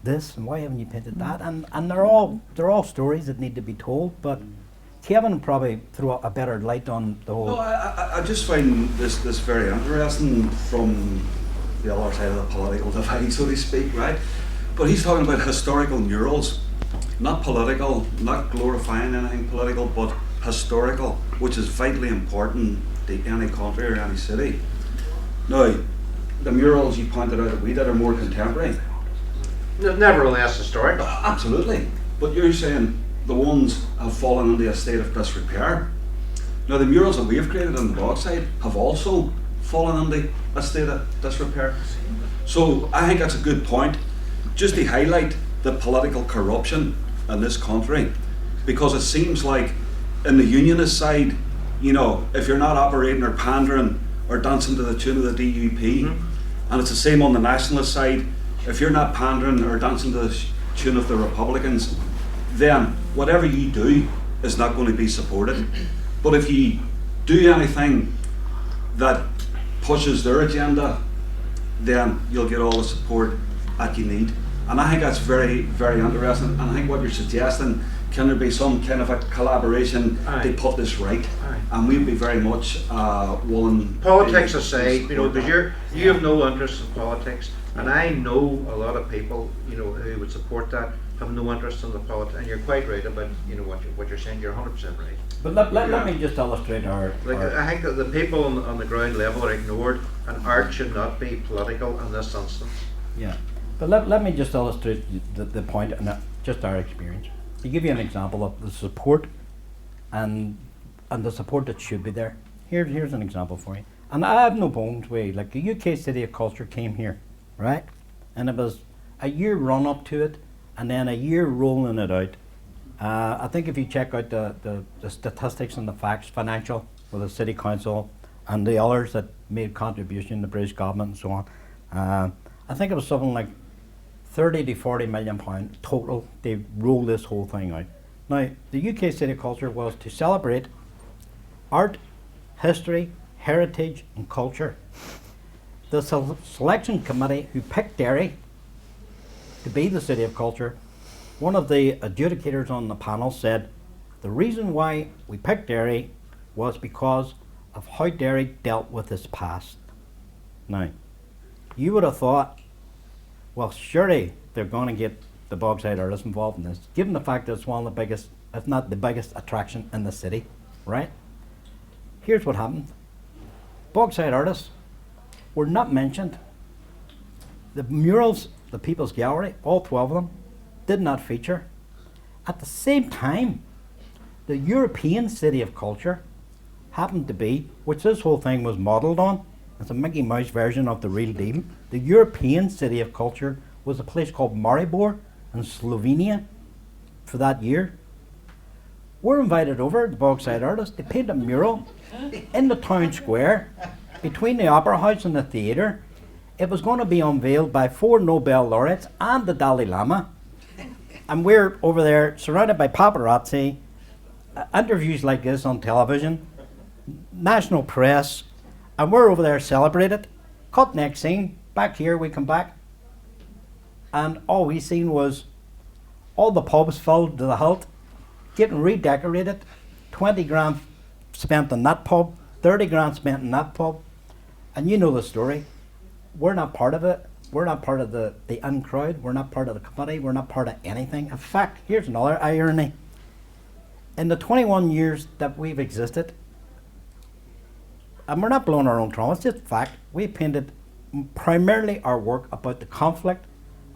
this? And why haven't you painted that? And they're all stories that need to be told. But Kevin probably threw a better light on the whole. No, I just find this very interesting from the other side of the political divide, so to speak, right? But he's talking about historical murals, not political, not glorifying anything political, but historical, which is vitally important to any country or any city. Now, the murals you pointed out that we did are more contemporary. Nevertheless historical. Absolutely. But you're saying the ones have fallen into a state of disrepair. Now, the murals that we've created on the Bogside have also fallen into a state of disrepair. So I think that's a good point, just to highlight the political corruption in this country, because it seems like in the unionist side, you know, if you're not operating or pandering or dancing to the tune of the DUP, and it's the same on the nationalist side, if you're not pandering or dancing to the tune of the Republicans, then whatever you do is not going to be supported. But if you do anything that pushes their agenda, then you'll get all the support that you need. And I think that's very, very interesting. And I think what you're suggesting, can there be some kind of a collaboration to put this right? And we'd be very much willing. Politics aside, to because you have no interest in politics, and I know a lot of people, who would support that, have no interest in the politics, and you're quite right about, what you're saying. You're 100% right. But let me just illustrate our. I think that the people on the ground level are ignored, and art should not be political in this instance. Yeah, but let me just illustrate the point and just our experience. To give you an example of the support and the support that should be there. Here's an example for you. And I have no bones way. Like the UK City of Culture came here, right? And it was a year run up to it, and then a year rolling it out. I think if you check out the statistics and the facts, financial, with the City Council and the others that made contribution, the British government and so on, I think it was something like 30 to 40 million pound total. They rolled this whole thing out. Now, the UK City Culture was to celebrate art, history, heritage and culture. The selection committee who picked Derry to be the City of Culture, one of the adjudicators on the panel said, the reason why we picked Derry was because of how Derry dealt with its past. Now, you would have thought, well, surely they're going to get the Bogside Artists involved in this, given the fact that it's one of the biggest, if not the biggest attraction in the city, right? Here's what happened. Bogside Artists were not mentioned. The murals, the People's Gallery, all 12 of them, did not feature. At the same time, the European City of Culture happened to be, which this whole thing was modelled on, it's a Mickey Mouse version of the real deal. The European City of Culture was a place called Maribor in Slovenia for that year. We're invited over, the Bogside Artists, to paint a mural in the town square between the Opera House and the theatre. It was going to be unveiled by 4 Nobel laureates and the Dalai Lama. And we're over there surrounded by paparazzi, interviews like this on television, national press, and we're over there celebrated. Cut next scene, back here we come back, and all we seen was all the pubs filled to the hilt, getting redecorated, 20 grand spent in that pub, 30 grand spent in that pub, and you know the story. We're not part of it. We're not part of the in crowd. We're not part of the committee. We're not part of anything. In fact, here's another irony. In the 21 years that we've existed, and we're not blowing our own trumpet, it's just fact, we painted primarily our work about the conflict,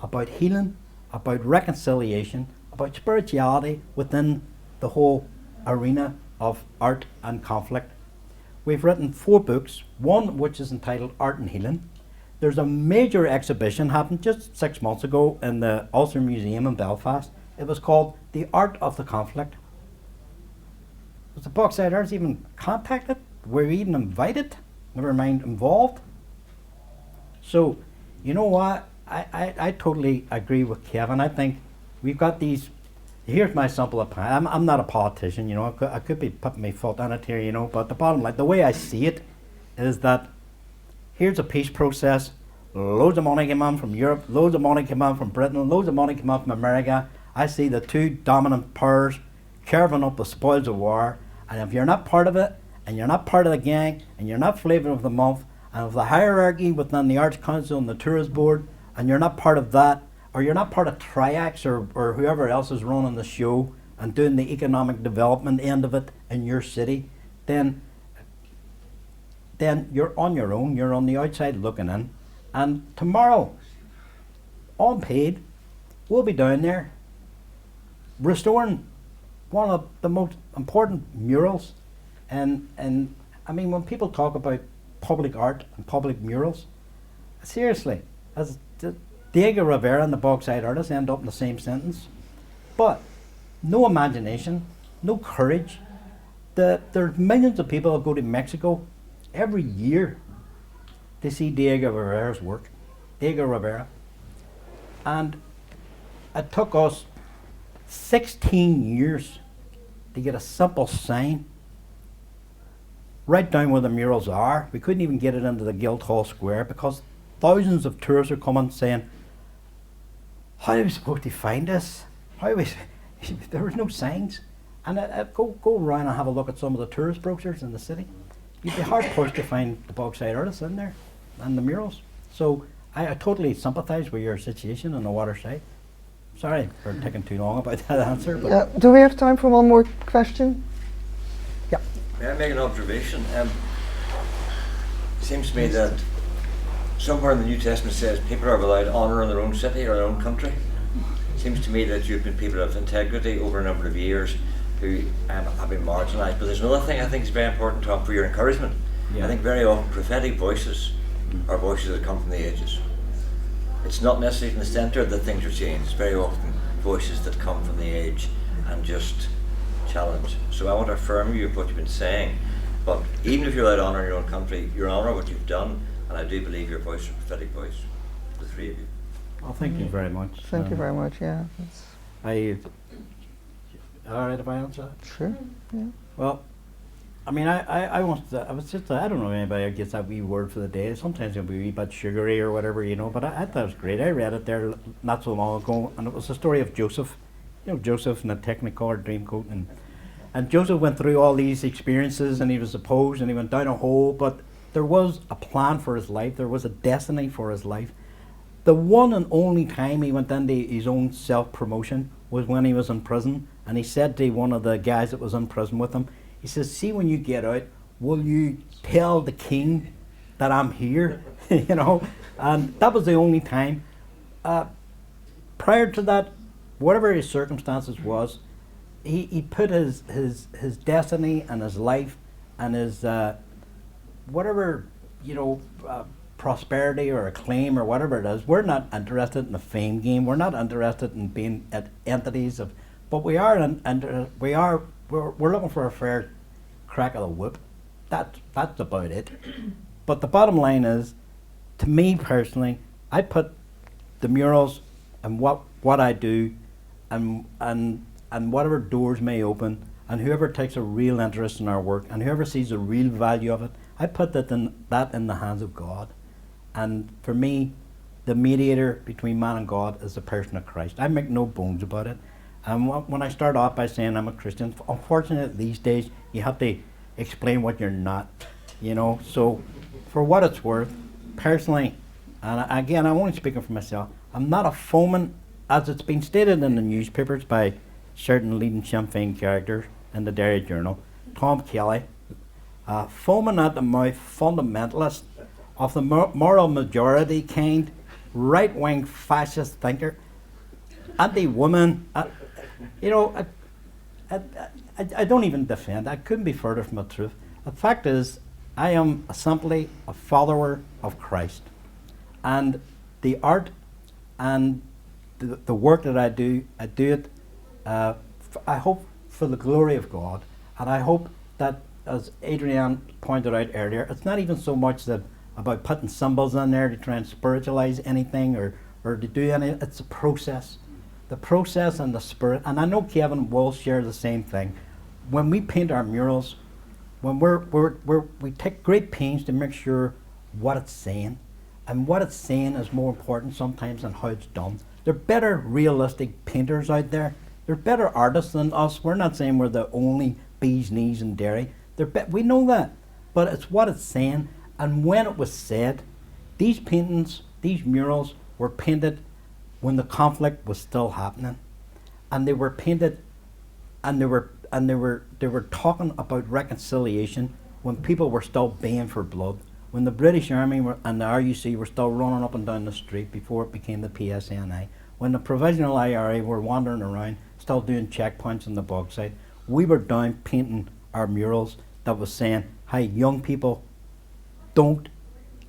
about healing, about reconciliation, about spirituality within the whole arena of art and conflict. We've written 4 books, one which is entitled Art and Healing. There's a major exhibition happened just 6 months ago in the Ulster Museum in Belfast. It was called The Art of the Conflict. Was the Bogside Artists even contacted? Were we even invited? Never mind involved. So, you know what? I totally agree with Kevin. I think we've got these. Here's my simple opinion. I'm not a politician, you know. I could be putting my foot on it here, you know. But the bottom line, the way I see it, is that here's a peace process. Loads of money came in from Europe. Loads of money came in from Britain. Loads of money came in from America. I see the two dominant powers carving up the spoils of war. And if you're not part of it, and you're not part of the gang, and you're not flavour of the month, and of the hierarchy within the Arts Council and the Tourist Board, and you're not part of that, or you're not part of Triax or whoever else is running the show and doing the economic development end of it in your city, then you're on your own. You're on the outside looking in. And tomorrow, unpaid, we'll be down there restoring one of the most important murals. And I mean, when people talk about public art and public murals, seriously, as Diego Rivera and the Bogside Artists end up in the same sentence. But no imagination, no courage. There's millions of people that go to Mexico every year to see Diego Rivera's work. Diego Rivera. And it took us 16 years to get a simple sign right down where the murals are. We couldn't even get it into the Guildhall Square because thousands of tourists are coming saying, how are we supposed to find this? How are we there was no signs. And go around and have a look at some of the tourist brochures in the city. You'd be hard pushed to find the Bogside Artists in there and the murals. So I totally sympathise with your situation on the waterside. Sorry for taking too long about that answer. But Do we have time for one more question? yeah. May I make an observation? It seems to me that somewhere in the New Testament says people are without honour in their own city or their own country. It seems to me that you've been people of integrity over a number of years who have been marginalised. But there's another thing I think is very important, Tom, for your encouragement. Yeah. I think very often prophetic voices are voices that come from the ages. It's not necessarily from the centre that things are changed. It's very often voices that come from the age and just challenge. So I want to affirm you of what you've been saying. But even if you're without honour in your own country, you're honour what you've done, and I do believe your voice is a prophetic voice. The three of you. Well, thank you very much. Thank you very much, yeah. All right if I answer that? Sure, yeah. Well, I mean, I don't know if anybody gets that wee word for the day. Sometimes it'll be a wee bit sugary or whatever, you know, but I thought it was great. I read it there not so long ago, and it was the story of Joseph. You know, Joseph in the Technicolor Dreamcoat, and Joseph went through all these experiences, and he was opposed, and he went down a hole, but there was a plan for his life. There was a destiny for his life. The one and only time he went into his own self-promotion was when he was in prison, and he said to one of the guys that was in prison with him, he says, see, when you get out, will you tell the king that I'm here? You know, and that was the only time. Prior to that, whatever his circumstances was, he put his destiny and his life and his whatever, you know, prosperity or acclaim or whatever it is. We're not interested in the fame game. We're not interested in being at entities of, but we are we're looking for a fair crack of the whip. That's about it. But the bottom line is, to me personally, I put the murals and what I do, and whatever doors may open, and whoever takes a real interest in our work, and whoever sees the real value of it, I put that in the hands of God. And for me, the mediator between man and God is the person of Christ. I make no bones about it. And when I start off by saying I'm a Christian, unfortunately these days you have to explain what you're not, you know. So for what it's worth, personally, and again, I'm only speaking for myself, I'm not a foeman, as it's been stated in the newspapers by certain leading Sinn Féin characters in the Derry Journal, Tom Kelly, foeman at the mouth fundamentalist of the moral majority kind, right-wing fascist thinker, anti-woman. You know, I don't even defend. I couldn't be further from the truth. The fact is, I am simply a follower of Christ, and the art and the work that I do it. I hope for the glory of God, and I hope that, as Adrienne pointed out earlier, it's not even so much that about putting symbols in there to try and spiritualize anything or or to do any. It's a process. The process and the spirit. And I know Kevin will share the same thing. When we paint our murals, when we take great pains to make sure what it's saying. And what it's saying is more important sometimes than how it's done. There are better realistic painters out there. There are better artists than us. We're not saying we're the only bee's knees in Derry. We know that. But it's what it's saying. And when it was said, these paintings, these murals were painted when the conflict was still happening. And they were painted and they were talking about reconciliation when people were still baying for blood. When the British Army and the RUC were still running up and down the street before it became the PSNI. When the Provisional IRA were wandering around, still doing checkpoints in the Bogside, we were down painting our murals that was saying, hey, young people, don't,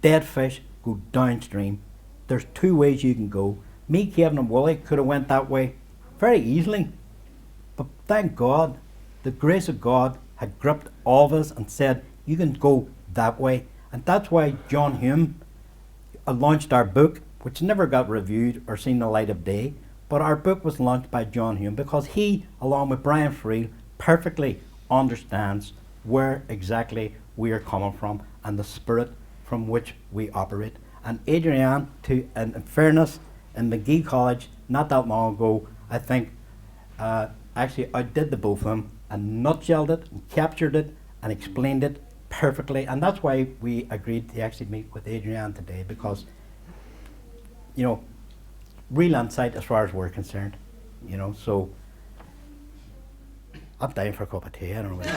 dead fish, go downstream. There's two ways you can go. Me, Kevin and Wooly could have went that way very easily. But thank God, the grace of God had gripped all of us and said, you can go that way. And that's why John Hume launched our book, which never got reviewed or seen the light of day. But our book was launched by John Hume because he, along with Brian Free, perfectly understands where exactly we are coming from and the spirit from which we operate. And Adrienne, in fairness, in McGee College, not that long ago, I think, actually outdid the both of them and nutshelled it and captured it and explained it perfectly. And that's why we agreed to actually meet with Adrienne today, because, you know, real insight as far as we're concerned, you know. So I'm dying for a cup of tea. I don't know what you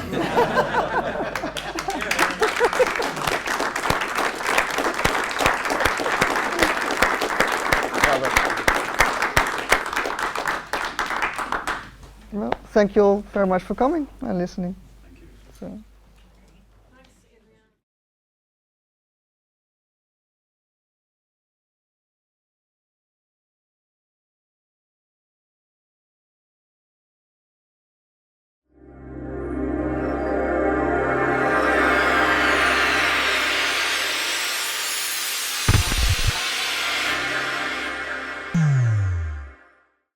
Well, thank you all very much for coming and listening. Thank you. So.